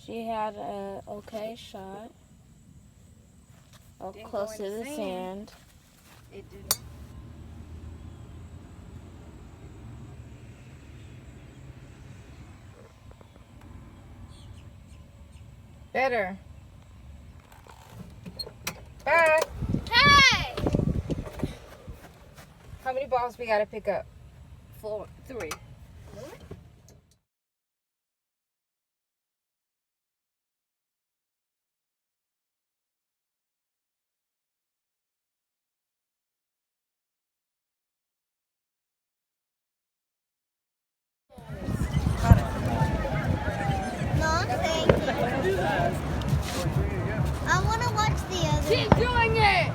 She had a okay shot. Up close to the sand. It did not. Better. Bye. Hey! How many balls we gotta pick up? 3. No, thank you. I want to watch the other. Keep doing it!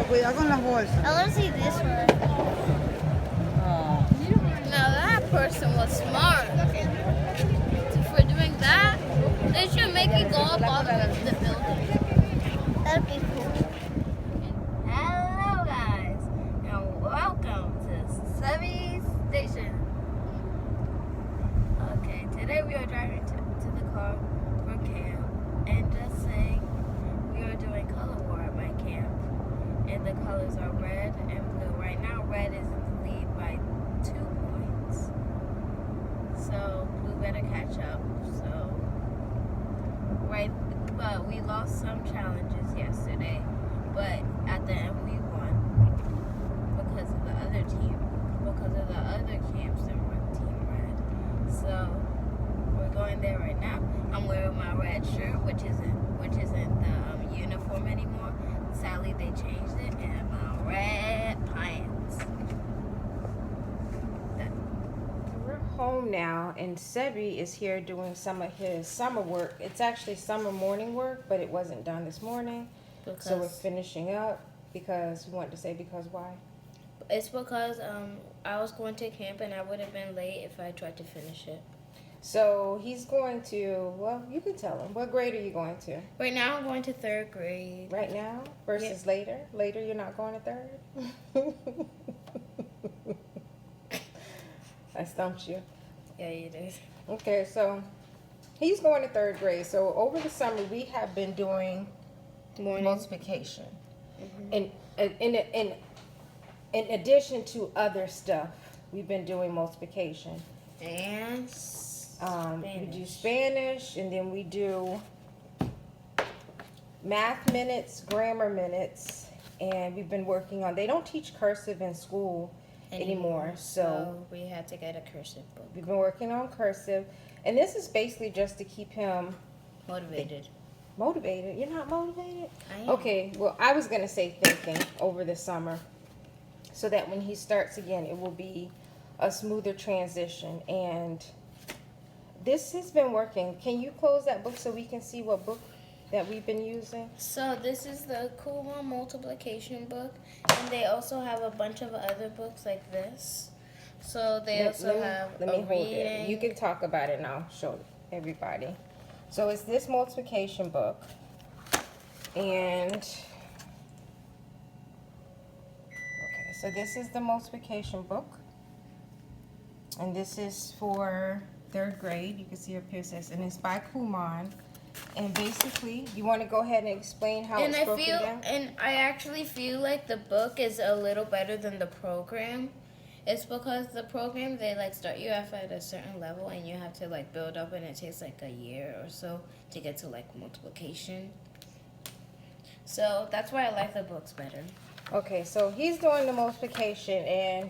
Cuidado con las bolsas. I want to see this one. Now that person was smart. For doing that, they should make it go up all the way to the building. That'd be cool. Hello guys, and welcome to Sebby Station. Okay, today we are driving to the car from camp, and just saying, we are doing color war at my camp, and the colors are red and blue. Right now, red is in the lead by 2 points, so blue better catch up. But we lost some challenges yesterday, but at the end we won because of the other camps that were Team Red. So we're going there right now. I'm wearing my red shirt, which isn't the uniform anymore. Sadly, they changed it, and my red pants. We're home now, and Sebby is here doing some of his summer work. It's actually summer morning work, but it wasn't done this morning. So we're finishing up because we wanted to say because why? It's because I was going to camp and I would have been late if I tried to finish it. So he's going to, well, you can tell him. What grade are you going to? Right now I'm going to 3rd grade. Right now versus later? Later you're not going to 3rd? I stumped you. Yeah, you did. Okay, so he's going to 3rd grade. So over the summer we have been doing multiplication. And in addition to other stuff, we've been doing multiplication. And We do Spanish, and then we do math minutes, grammar minutes, and we've been working on, they don't teach cursive in school anymore, so we had to get a cursive book. we've been working on cursive, and this is basically just to keep him Motivated. motivated. You're not motivated? I am. Okay, well, I was going to say thinking over the summer, so that when he starts again, it will be a smoother transition, and this has been working. Can you close that book so we can see what book that we've been using? So this is the Kumon multiplication book, and they also have a bunch of other books like this. So they have let me hold reading. it. You can talk about it and I'll show everybody. So it's this multiplication book, and okay, so this is the multiplication book, and this is for 3rd grade. You can see up here it says, and it's by Kumon. And basically, you want to go ahead and explain how it's broken down? And I actually feel like the book is a little better than the program. It's because the program, they like start you off at a certain level and you have to like build up, and it takes like a year or so to get to like multiplication. So that's why I like the books better. Okay, so he's doing the multiplication, and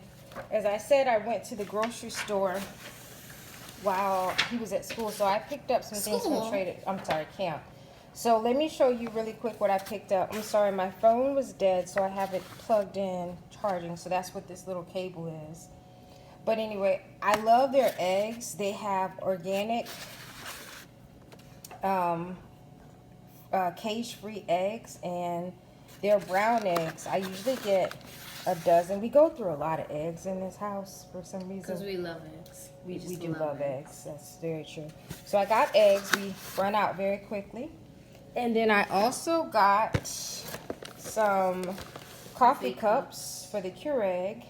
as I said, I went to the grocery store while he was at school, so I picked up some things from camp. So let me show you really quick what I picked up. I'm sorry, my phone was dead, so I have it plugged in, charging, so that's what this little cable is. But anyway, I love their eggs. They have organic, cage-free eggs, and they're brown eggs. I usually get a dozen. We go through a lot of eggs in this house for some reason. Because we love eggs. We do love eggs. That's very true. So I got eggs. We run out very quickly. And then I also got some coffee cups for the Keurig.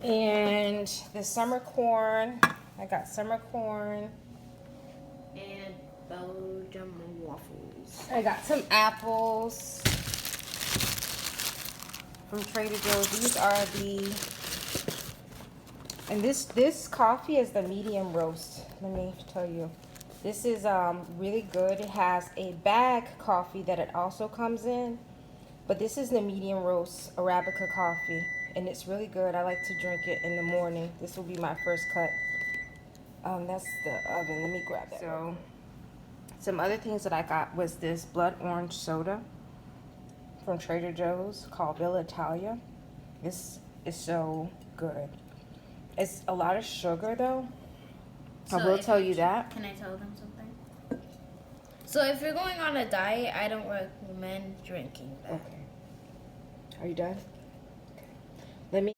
And the summer corn. I got summer corn. And Belgium waffles. I got some apples from Trader Joe's. These are the, and this coffee is the medium roast. Let me tell you, this is really good. It has a bag coffee that it also comes in, but this is the medium roast Arabica coffee, and it's really good. I like to drink it in the morning. This will be my first cut. That's the oven. Let me grab that. So, some other things that I got was this blood orange soda from Trader Joe's called Villa Italia. This is so good. It's a lot of sugar though. I will tell you that. Can I tell them something? So if you're going on a diet, I don't recommend drinking that. Okay. Are you done? Okay. Let me.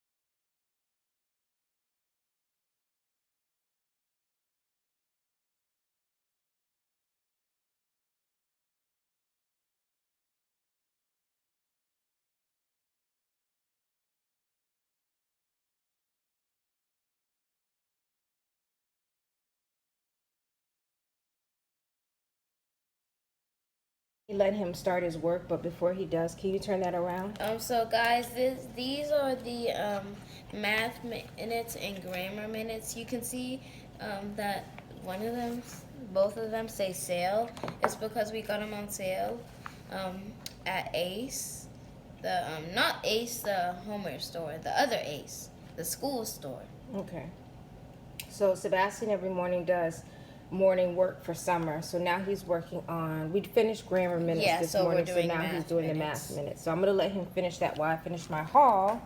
Let him start his work, but before he does, can you turn that around? So guys, these are the math minutes and grammar minutes. You can see that both of them say sale. It's because we got them on sale at Ace. The not Ace, the Homer store, the other Ace, the school store. Okay. So Sebastian every morning does morning work for summer. So now he's working on, we finished grammar minutes this so morning, we're doing so now he's math doing minutes. the math minutes. So I'm going to let him finish that while I finish my haul.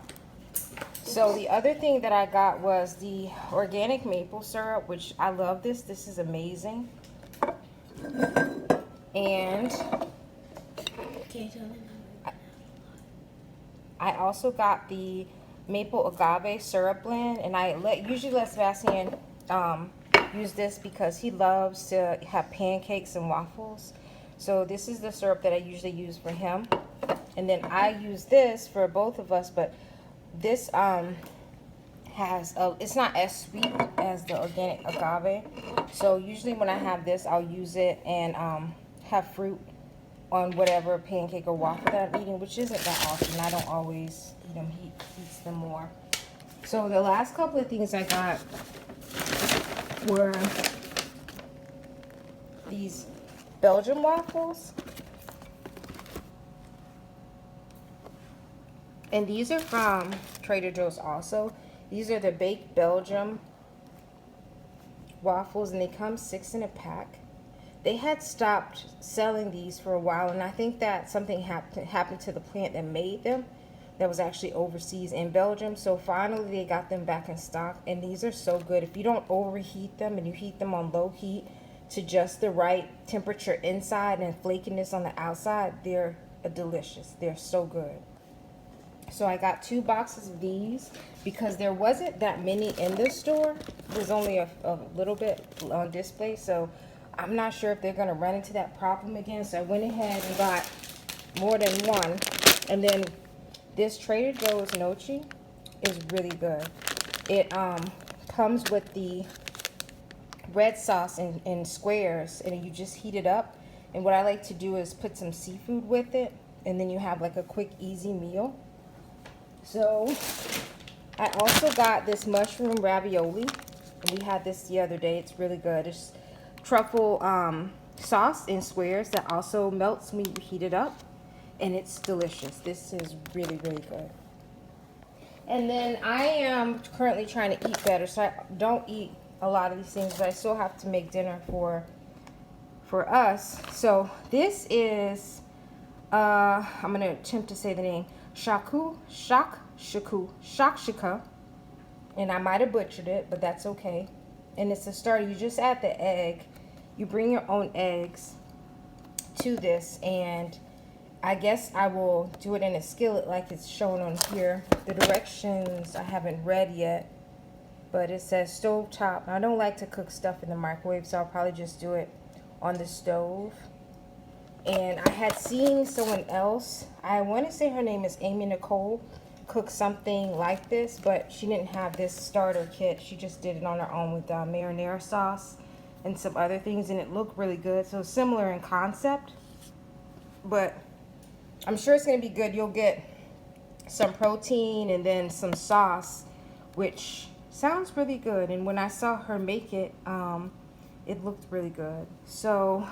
So the other thing that I got was the organic maple syrup, which I love this. This is amazing. And Can you tell them? I also got the maple agave syrup blend, and I usually let Sebastian use this because he loves to have pancakes and waffles. So this is the syrup that I usually use for him, and then I use this for both of us. But this it's not as sweet as the organic agave. So usually when I have this, I'll use it and have fruit on whatever pancake or waffle that I'm eating, which isn't that often. I don't always eat them. He eats them more. So the last couple of things I got were these Belgian waffles. And these are from Trader Joe's also. These are the baked Belgium waffles, and they come 6 in a pack. They had stopped selling these for a while, and I think that something happened to the plant that made them. That was actually overseas in Belgium. So finally they got them back in stock, and these are so good. If you don't overheat them and you heat them on low heat to just the right temperature inside and flakiness on the outside, they're delicious. They're so good. So I got 2 boxes of these because there wasn't that many in the store. There's only a little bit on display, so I'm not sure if they're going to run into that problem again. So I went ahead and got more than one. And then this Trader Joe's Nochi is really good. It comes with the red sauce in squares, and you just heat it up. And what I like to do is put some seafood with it, and then you have like a quick, easy meal. So I also got this mushroom ravioli, and we had this the other day. It's really good. It's truffle sauce in squares that also melts when you heat it up, and it's delicious. This is really, really good. And then I am currently trying to eat better, so I don't eat a lot of these things, but I still have to make dinner for us. So this is I'm gonna attempt to say the name, shakshuka, and I might have butchered it, but that's okay. And it's a starter. You just add the egg. You bring your own eggs to this, and I guess I will do it in a skillet like it's shown on here. The directions I haven't read yet, but it says stovetop. I don't like to cook stuff in the microwave, so I'll probably just do it on the stove. And I had seen someone else, I want to say her name is Amy Nicole, cook something like this, but she didn't have this starter kit. She just did it on her own with marinara sauce and some other things, and it looked really good. So similar in concept, but I'm sure it's going to be good. You'll get some protein and then some sauce, which sounds really good. And when I saw her make it, it looked really good. So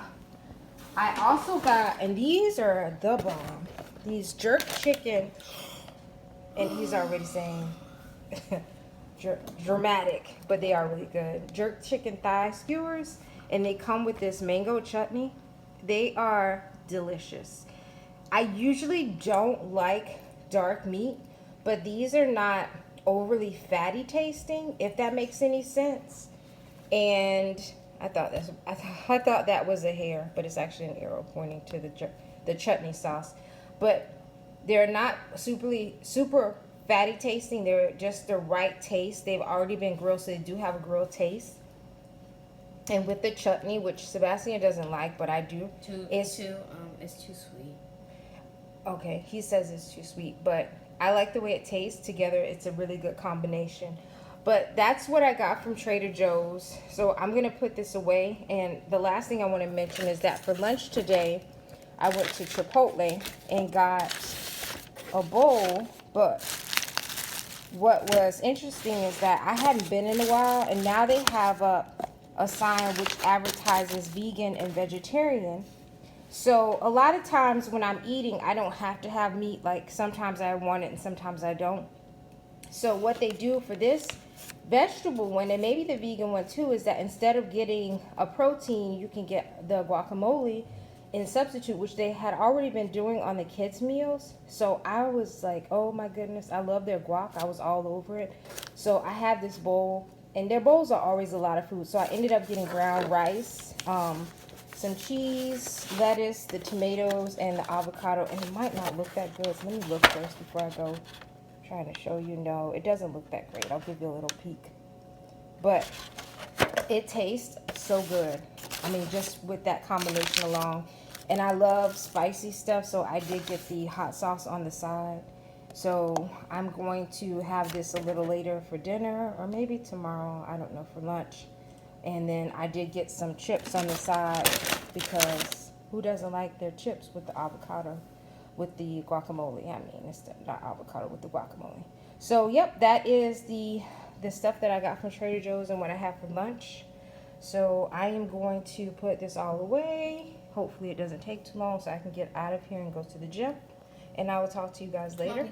I also got, and these are the bomb, these jerk chicken, and he's already saying dramatic, but they are really good. Jerk chicken thigh skewers, and they come with this mango chutney. They are delicious. I usually don't like dark meat, but these are not overly fatty tasting, if that makes any sense. And I thought that was a hair, but it's actually an arrow pointing to the chutney sauce. But they're not super fatty tasting. They're just the right taste. They've already been grilled, so they do have a grilled taste. And with the chutney, which Sebastian doesn't like, but I do, it's too sweet. Okay, he says it's too sweet, but I like the way it tastes together. It's a really good combination. But that's what I got from Trader Joe's. So I'm going to put this away. And the last thing I want to mention is that for lunch today, I went to Chipotle and got a bowl. But what was interesting is that I hadn't been in a while, and now they have a sign which advertises vegan and vegetarian. So a lot of times when I'm eating, I don't have to have meat. Like sometimes I want it and sometimes I don't. So what they do for this vegetable one, and maybe the vegan one too, is that instead of getting a protein, you can get the guacamole in substitute, which they had already been doing on the kids' meals. So I was like, oh my goodness, I love their guac. I was all over it. So I have this bowl, and their bowls are always a lot of food. So I ended up getting ground rice, some cheese, lettuce, the tomatoes, and the avocado. And it might not look that good, so let me look first before I go. I'm trying to show you. No, it doesn't look that great. I'll give you a little peek. But it tastes so good. I mean, just with that combination alone. And I love spicy stuff, so I did get the hot sauce on the side. So I'm going to have this a little later for dinner, or maybe tomorrow, I don't know, for lunch. And then I did get some chips on the side, because who doesn't like their chips with the avocado, with the guacamole? I mean, it's not avocado with the guacamole. So, yep, that is the stuff that I got from Trader Joe's and what I have for lunch. So I am going to put this all away. Hopefully it doesn't take too long so I can get out of here and go to the gym. And I will talk to you guys later. Mommy,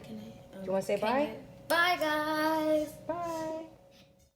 Do you want to say bye? Bye, guys. Bye.